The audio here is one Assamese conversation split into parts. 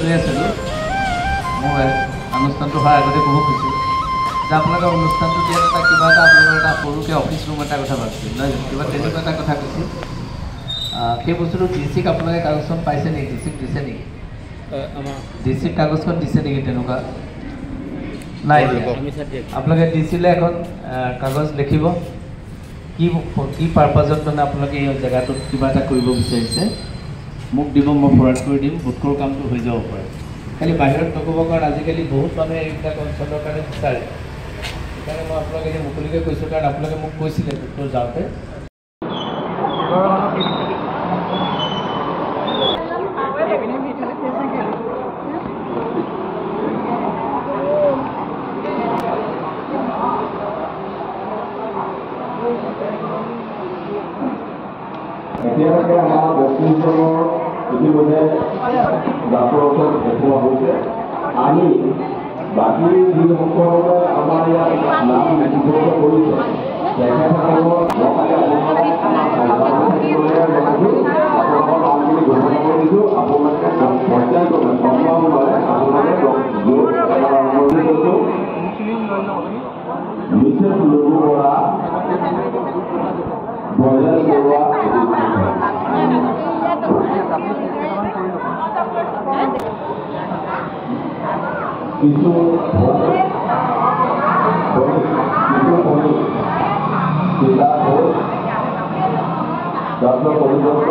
কৈ আছিলোঁ মই অনুষ্ঠানটো হোৱাৰ আগতে ক'ব খুজিছোঁ যে আপোনালোকৰ অনুষ্ঠানটো দিয়াত এটা কিবা এটা আপোনালোকৰ এটা সৰুকৈ অফিচ ৰুম এটা কথা ভাবিছিল নহয় জানো কিবা তেনেকুৱা এটা কথা কৈছিল সেই বস্তুটো ডিচিক আপোনালোকে কাগজখন পাইছে নেকি ডিচিক দিছে নেকি ডিচিক কাগজখন দিছে নেকি তেনেকুৱা নাই আপোনালোকে ডিচিলৈ এখন কাগজ লিখিব কি পাৰপাজত মানে আপোনালোকে এই জেগাটোত কিবা এটা কৰিব বিচাৰিছে মোক দিব মই ফৰৱাৰ্ড কৰি দিম বোধকৰো কামটো হৈ যাব পাৰে খালি বাহিৰত নক'ব কাৰণ আজিকালি বহুত মানুহে এইবিলাক অঞ্চলৰ কাৰণে বিচাৰে সেইকাৰণে মই আপোনালোকে এতিয়া মুকলিকৈ কৈছোঁ কাৰণ আপোনালোকে মোক কৈছিলে বোধকৰ যাওঁতে এতিয়ালৈকে আমাৰ 32 জনৰ ইতিমধ্যে ডাক্তৰৰ ওচৰত দেখুওৱা হৈছে আমি বাকী যিসকলে আমাৰ ইয়াত নাম লিখিবলগীয়া কৰিছে তেখেতসকলৰ নামখিনি ঘোষণা কৰি দিছোঁ আপোনালোকে পৰ্যায়ক্ৰমে সম্পূৰ্ণভাৱে আপোনালোকে মিছেছ লুবু বৰা বজাৰ বৰুৱা কিছু ডক্টৰ পৰিদত্ত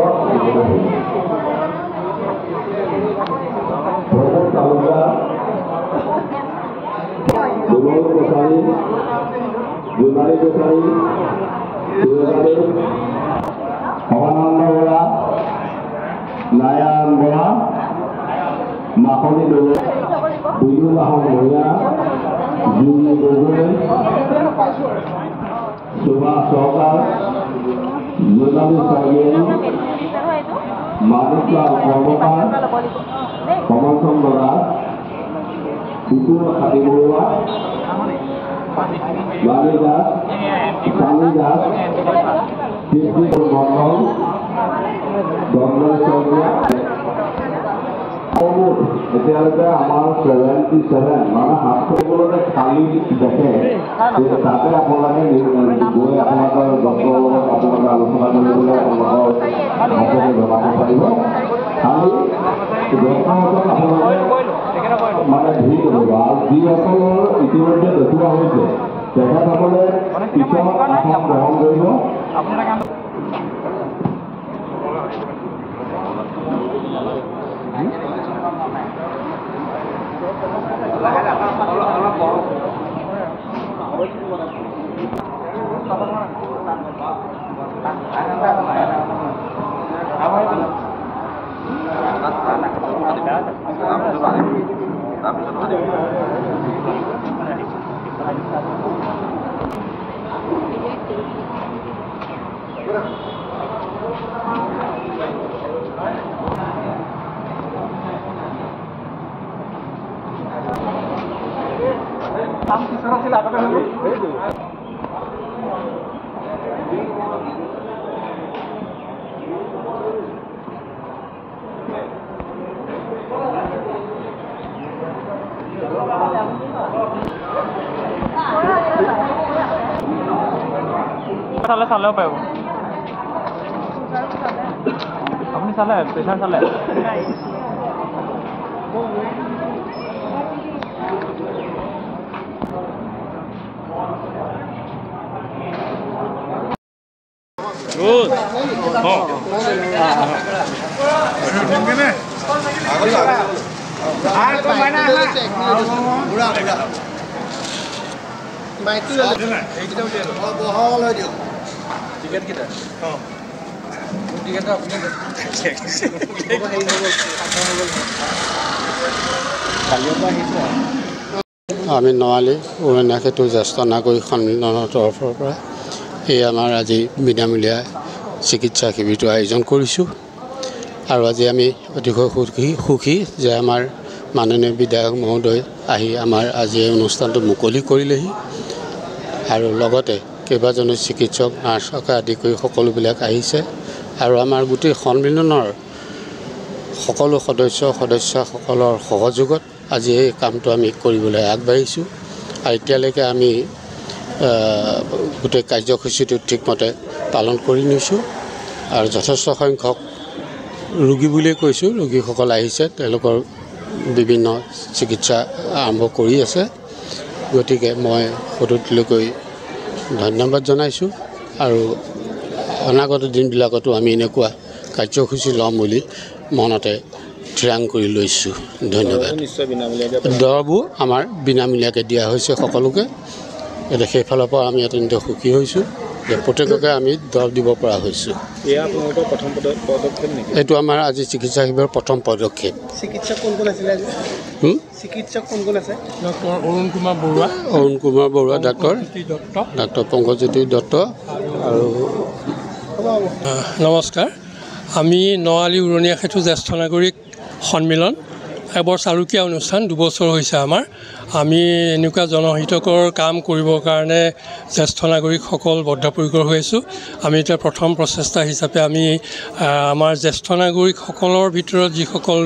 প্ৰমোদ তালুকদাৰ বিমল কছাৰী জোনালী কছাৰী সমানন্দ বৰা নাৰায়ণ বৰা মাখনি দলুৱা বুজু বাহন ভূঞা জুলি গগৈ সুভাষ চৰকাৰ জোনালী স্বৰ্গীয়ানী মানিকলাল কৰ্মকাৰ কমল চন্দ্ৰ দাস বিপুল হাতী বৰুৱা বাণী দাস স্বামী দাস মণ্ডল দণ্ডয় শইকীয়া এতিয়ালৈকে আমাৰ 77 মানে হাতখনতে খালী দেখে তাতে আপোনালোকে গৈ আপোনালোকৰ ডক্টৰৰ লগত আপোনালোকে আলোচনা কৰিবলৈ আপোনালোকৰ সকলোকে জনাব পাৰিব খালী ডক্টৰৰ আপোনালোকে মানে ভিৰ কৰিব আৰু যিসকলৰ ইতিমধ্যে দেখুওৱা হৈছে তেখেতসকলে পিছত আসন গ্ৰহণ কৰিব কাম পিছৰ আছিল আগতে হ'ব চালেও পাৰিব আপুনি চালে প্ৰেছাৰ চালে Good. Oh. আমি নৱালী উৰণীয়া সেতু জ্যেষ্ঠ নাগৰিক সন্মিলনৰ তৰফৰ পৰা এই আমাৰ আজি বিনামূলীয়া চিকিৎসা শিবিৰটো আয়োজন কৰিছোঁ আৰু আজি আমি অতিশয় সুখী যে আমাৰ মাননীয় বিধায়ক মহোদয় আহি আমাৰ আজি এই অনুষ্ঠানটো মুকলি কৰিলেহি আৰু লগতে কেইবাজনো চিকিৎসক নাৰ্ছকে আদি কৰি সকলোবিলাক আহিছে আৰু আমাৰ গোটেই সন্মিলনৰ সকলো সদস্যসকলৰ সহযোগত আজি এই কামটো আমি কৰিবলৈ আগবাঢ়িছোঁ আৰু এতিয়ালৈকে আমি গোটেই কাৰ্যসূচীটো ঠিকমতে পালন কৰি নিছোঁ আৰু যথেষ্ট সংখ্যক ৰোগী বুলিয়ে কৈছোঁ ৰোগীসকল আহিছে তেওঁলোকৰ বিভিন্ন চিকিৎসা আৰম্ভ কৰি আছে গতিকে মই সদুতলৈকৈ ধন্যবাদ জনাইছোঁ আৰু অনাগত দিনবিলাকতো আমি এনেকুৱা কাৰ্যসূচী ল'ম বুলি মনতে থিৰাং কৰি লৈছোঁ ধন্যবাদ দৰৱবোৰ আমাৰ বিনামূলীয়াকৈ দিয়া হৈছে সকলোকে এতিয়া সেইফালৰ পৰা আমি অত্যন্ত সুখী হৈছোঁ যে প্ৰত্যেককে আমি দৰৱ দিব পৰা হৈছোঁ এইটো আমাৰ আজি চিকিৎসা শিবিৰৰ প্ৰথম পদক্ষেপ চিকিৎসক কোন কোন আছিলে চিকিৎসক কোন কোন আছে ডক্টৰ অৰুণ কুমাৰ বৰুৱা ডাক্তৰ পংকজ্যোতি দত্ত আৰু নমস্কাৰ আমি নআলি উৰণীয়া সেতু জ্যেষ্ঠ নাগৰিক সন্মিলন এবৰ চালুকীয়া অনুষ্ঠান 2 বছৰ হৈছে আমাৰ আমি এনেকুৱা জনহিতকৰ কাম কৰিবৰ কাৰণে জ্যেষ্ঠ নাগৰিকসকল বদ্ধপৰিকৰ হৈ আছোঁ আমি এতিয়া প্ৰথম প্ৰচেষ্টা হিচাপে আমি আমাৰ জ্যেষ্ঠ নাগৰিকসকলৰ ভিতৰত যিসকল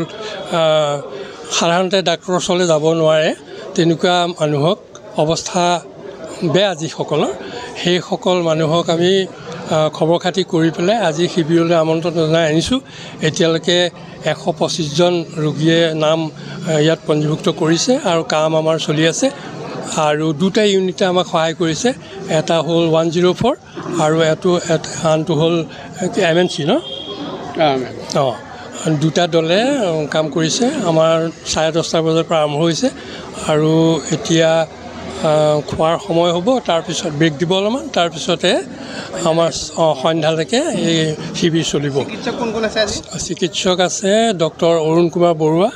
সাধাৰণতে ডাক্তৰৰ ওচৰলৈ যাব নোৱাৰে তেনেকুৱা মানুহক অৱস্থা বেয়া যিসকলৰ সেইসকল মানুহক আমি খবৰ খাতি কৰি পেলাই আজি শিবিৰলৈ আমন্ত্ৰণ জনাই আনিছোঁ এতিয়ালৈকে 125 জন ৰোগীয়ে নাম ইয়াত পঞ্জীভুক্ত কৰিছে আৰু কাম আমাৰ চলি আছে আৰু দুটা ইউনিটে আমাক সহায় কৰিছে এটা হ'ল 104 আৰু আনটো হ'ল MNC ন দুটা দলে কাম কৰিছে আমাৰ 10:30 বজাৰ পৰা আৰম্ভ হৈছে আৰু এতিয়া খোৱাৰ সময় হ'ব তাৰপিছত ব্ৰেক দিব অলপমান তাৰপিছতে আমাৰ সন্ধ্যালৈকে এই শিবিৰ চলিব চিকিৎসক আছে ডক্টৰ অৰুণ কুমাৰ বৰুৱা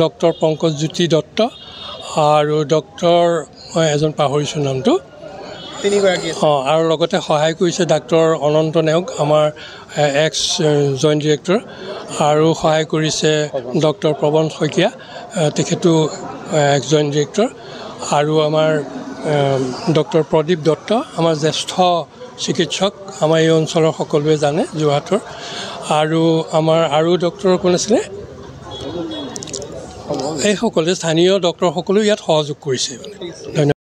ডক্টৰ পংকজ্যোতি দত্ত আৰু ডক্টৰ মই এজন পাহৰিছোঁ নামটো আৰু লগতে সহায় কৰিছে ডাক্তৰ অনন্ত নেওগ আমাৰ এক্স জইণ্ট ডিৰেক্টৰ আৰু সহায় কৰিছে ডক্টৰ প্ৰবন শইকীয়া তেখেতো এক্স জইণ্ট ডিৰেক্টৰ আৰু আমাৰ ডক্টৰ প্ৰদীপ দত্ত আমাৰ জ্যেষ্ঠ চিকিৎসক আমাৰ এই অঞ্চলৰ সকলোৱে জানে যোৰহাটৰ আৰু আমাৰ আৰু ডক্টৰ কোন আছিলে এইসকলে স্থানীয় ডক্টৰসকলেও ইয়াত সহযোগ কৰিছে মানে ধন্যবাদ